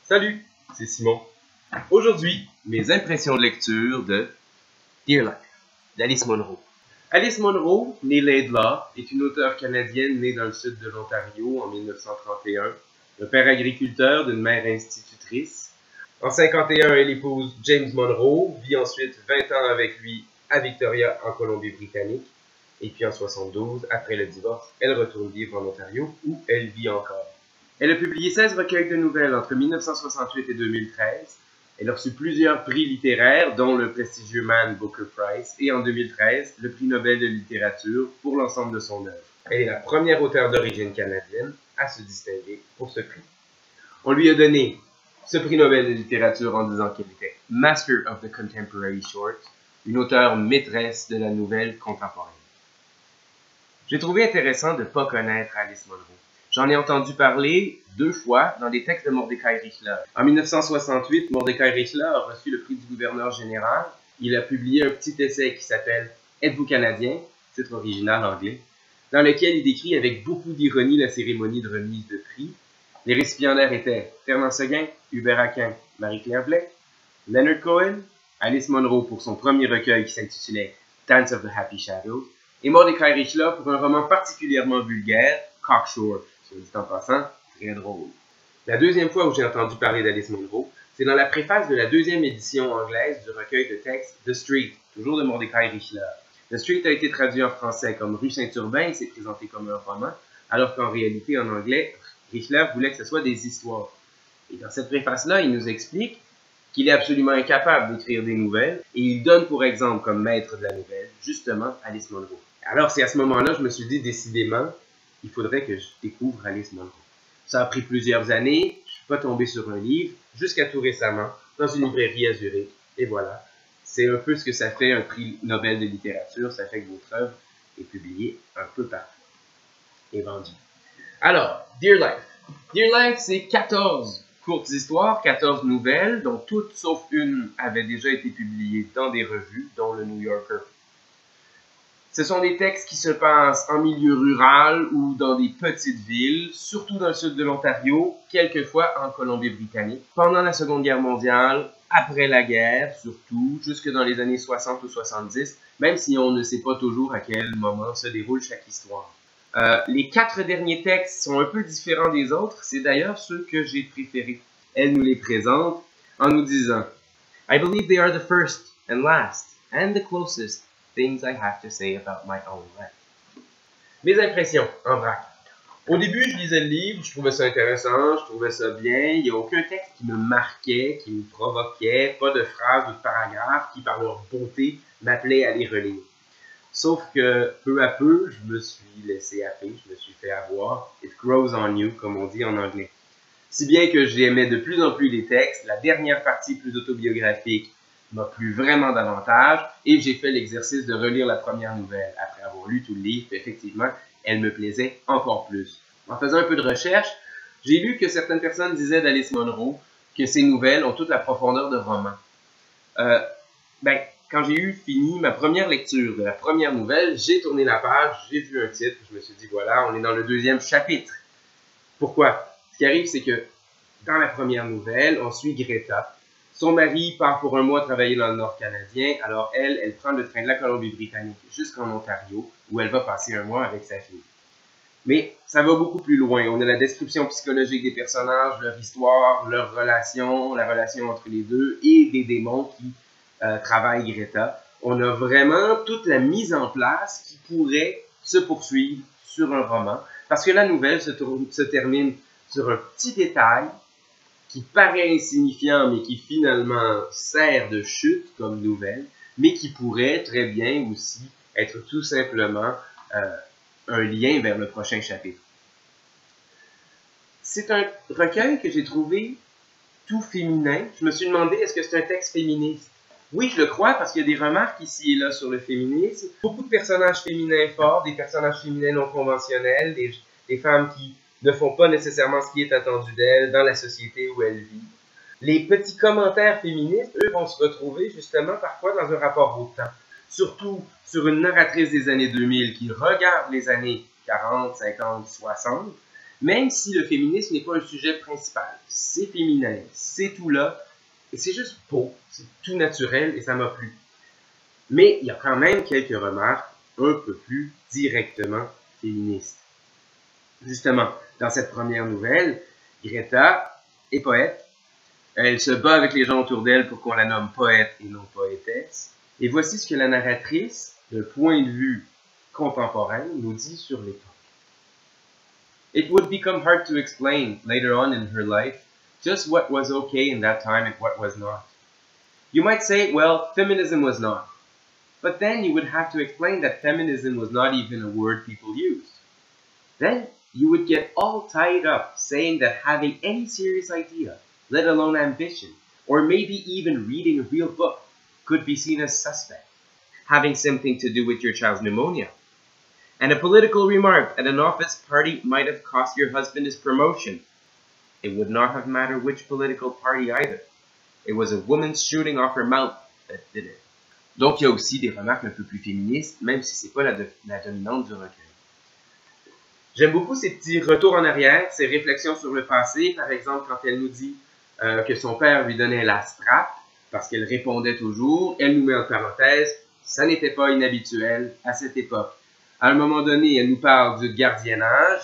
Salut, c'est Simon. Aujourd'hui, mes impressions de lecture de Dear Life d'Alice Munro. Alice Munro, née Laidlaw, est une auteure canadienne née dans le sud de l'Ontario en 1931, d'un père agriculteur, d'une mère institutrice. En 1951, elle épouse James Munro, vit ensuite 20 ans avec lui à Victoria, en Colombie-Britannique. Et puis en 1972, après le divorce, elle retourne vivre en Ontario, où elle vit encore. Elle a publié 16 recueils de nouvelles entre 1968 et 2013. Elle a reçu plusieurs prix littéraires, dont le prestigieux Man Booker Prize, et en 2013, le prix Nobel de littérature pour l'ensemble de son œuvre. Elle est la première auteure d'origine canadienne à se distinguer pour ce prix. On lui a donné ce prix Nobel de littérature en disant qu'elle était Master of the Contemporary Short, une auteure maîtresse de la nouvelle contemporaine. J'ai trouvé intéressant de ne pas connaître Alice Munro. J'en ai entendu parler 2 fois dans des textes de Mordecai Richler. En 1968, Mordecai Richler a reçu le prix du gouverneur général. Il a publié un petit essai qui s'appelle « Êtes-vous Canadien ?» titre original anglais, dans lequel il décrit avec beaucoup d'ironie la cérémonie de remise de prix. Les récipiendaires étaient Fernand Seguin, Hubert Aquin, Marie-Claire Blais, Leonard Cohen, Alice Munro pour son premier recueil qui s'intitulait « Dance of the Happy Shadows » et Mordecai Richler pour un roman particulièrement vulgaire, « Cockshore », soit dit en passant, très drôle. La deuxième fois où j'ai entendu parler d'Alice Munro, c'est dans la préface de la 2e édition anglaise du recueil de textes The Street, toujours de Mordecai Richler. The Street a été traduit en français comme Rue Saint-Urbain et s'est présenté comme un roman, alors qu'en réalité, en anglais, Richler voulait que ce soit des histoires. Et dans cette préface-là, il nous explique qu'il est absolument incapable d'écrire des nouvelles, et il donne pour exemple comme maître de la nouvelle, justement, Alice Munro. Alors c'est à ce moment-là, je me suis dit décidément, il faudrait que je découvre Alice Munro. Ça a pris plusieurs années, je ne suis pas tombé sur un livre, jusqu'à tout récemment, dans une librairie à Zurich, et voilà. C'est un peu ce que ça fait un prix Nobel de littérature, ça fait que votre œuvre est publiée un peu partout et vendue. Alors, Dear Life. Dear Life, c'est 14 courtes histoires, 14 nouvelles, dont toutes sauf une avaient déjà été publiées dans des revues, dont le New Yorker. Ce sont des textes qui se passent en milieu rural ou dans des petites villes, surtout dans le sud de l'Ontario, quelquefois en Colombie-Britannique, pendant la Seconde Guerre mondiale, après la guerre surtout, jusque dans les années 60 ou 70, même si on ne sait pas toujours à quel moment se déroule chaque histoire. Les 4 derniers textes sont un peu différents des autres, c'est d'ailleurs ceux que j'ai préférés. Elle nous les présente en nous disant « I believe they are the first and last and the closest things I have to say about my own life. » Mes impressions, en vrac. Au début, je lisais le livre, je trouvais ça intéressant, je trouvais ça bien. Il n'y a aucun texte qui me marquait, qui me provoquait, pas de phrases ou de paragraphes qui, par leur beauté, m'appelaient à les relire. Sauf que, peu à peu, je me suis laissé happer, je me suis fait avoir. It grows on you, comme on dit en anglais. Si bien que j'aimais de plus en plus les textes, la dernière partie plus autobiographique m'a plu vraiment davantage et j'ai fait l'exercice de relire la première nouvelle. Après avoir lu tout le livre, effectivement, elle me plaisait encore plus. En faisant un peu de recherche, j'ai lu que certaines personnes disaient d'Alice Munro que ses nouvelles ont toute la profondeur de romans. Quand j'ai eu fini ma première lecture de la première nouvelle, j'ai tourné la page, j'ai vu un titre, je me suis dit voilà, on est dans le 2e chapitre. Pourquoi? Ce qui arrive, c'est que dans la première nouvelle, on suit Greta. Son mari part pour un mois travailler dans le Nord canadien, alors elle prend le train de la Colombie-Britannique jusqu'en Ontario, où elle va passer un mois avec sa fille. Mais ça va beaucoup plus loin. On a la description psychologique des personnages, leur histoire, leur relation, la relation entre les deux, et des démons qui travaillent Greta. On a vraiment toute la mise en place qui pourrait se poursuivre sur un roman, parce que la nouvelle se termine sur un petit détail qui paraît insignifiant, mais qui finalement sert de chute comme nouvelle, mais qui pourrait très bien aussi être tout simplement un lien vers le prochain chapitre. C'est un recueil que j'ai trouvé tout féminin. Je me suis demandé, est-ce que c'est un texte féministe? Oui, je le crois, parce qu'il y a des remarques ici et là sur le féminisme. Beaucoup de personnages féminins forts, des personnages féminins non conventionnels, des femmes qui ne font pas nécessairement ce qui est attendu d'elles dans la société où elles vivent. Les petits commentaires féministes, eux, vont se retrouver justement parfois dans un rapport au temps. Surtout sur une narratrice des années 2000 qui regarde les années 40, 50, 60 Même si le féminisme n'est pas un sujet principal. C'est féminin, c'est tout là, et c'est juste beau, c'est tout naturel et ça m'a plu. Mais il y a quand même quelques remarques un peu plus directement féministes. Justement, dans cette première nouvelle, Greta est poète. Elle se bat avec les gens autour d'elle pour qu'on la nomme poète et non poétesse. Et voici ce que la narratrice, d'un point de vue contemporain, nous dit sur l'époque. It would become hard to explain later on in her life just what was okay in that time and what was not. You might say, well, feminism was not. But then you would have to explain that feminism was not even a word people used. Then you would get all tied up saying that having any serious idea, let alone ambition, or maybe even reading a real book, could be seen as suspect, having something to do with your child's pneumonia. And a political remark at an office party might have cost your husband his promotion. It would not have mattered which political party either. It was a woman shooting off her mouth that did it. Donc, il y a aussi des remarques un peu plus féministes, même si c'est pas la dominante du recueil. J'aime beaucoup ces petits retours en arrière, ces réflexions sur le passé. Par exemple, quand elle nous dit que son père lui donnait la strap, parce qu'elle répondait toujours, elle nous met en parenthèse, ça n'était pas inhabituel à cette époque. À un moment donné, elle nous parle du gardiennage.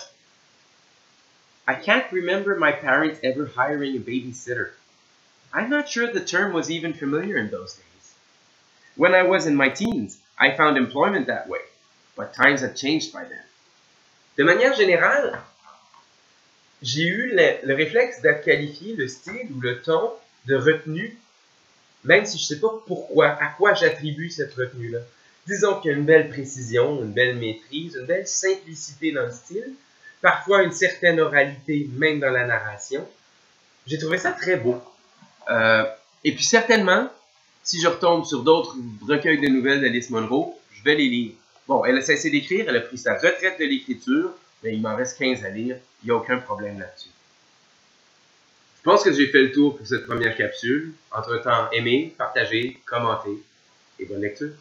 I can't remember my parents ever hiring a babysitter. I'm not sure the term was even familiar in those days. When I was in my teens, I found employment that way, but times had changed by then. De manière générale, j'ai eu le réflexe de qualifier le style ou le ton de retenue, même si je ne sais pas pourquoi, à quoi j'attribue cette retenue-là. Disons qu'il y a une belle précision, une belle maîtrise, une belle simplicité dans le style, parfois une certaine oralité même dans la narration. J'ai trouvé ça très beau. Et puis certainement, si je retombe sur d'autres recueils de nouvelles d'Alice Munro, je vais les lire. Bon, elle a cessé d'écrire, elle a pris sa retraite de l'écriture, mais il m'en reste 15 à lire, il n'y a aucun problème là-dessus. Je pense que j'ai fait le tour pour cette première capsule. Entre-temps, aimez, partagez, commentez et bonne lecture.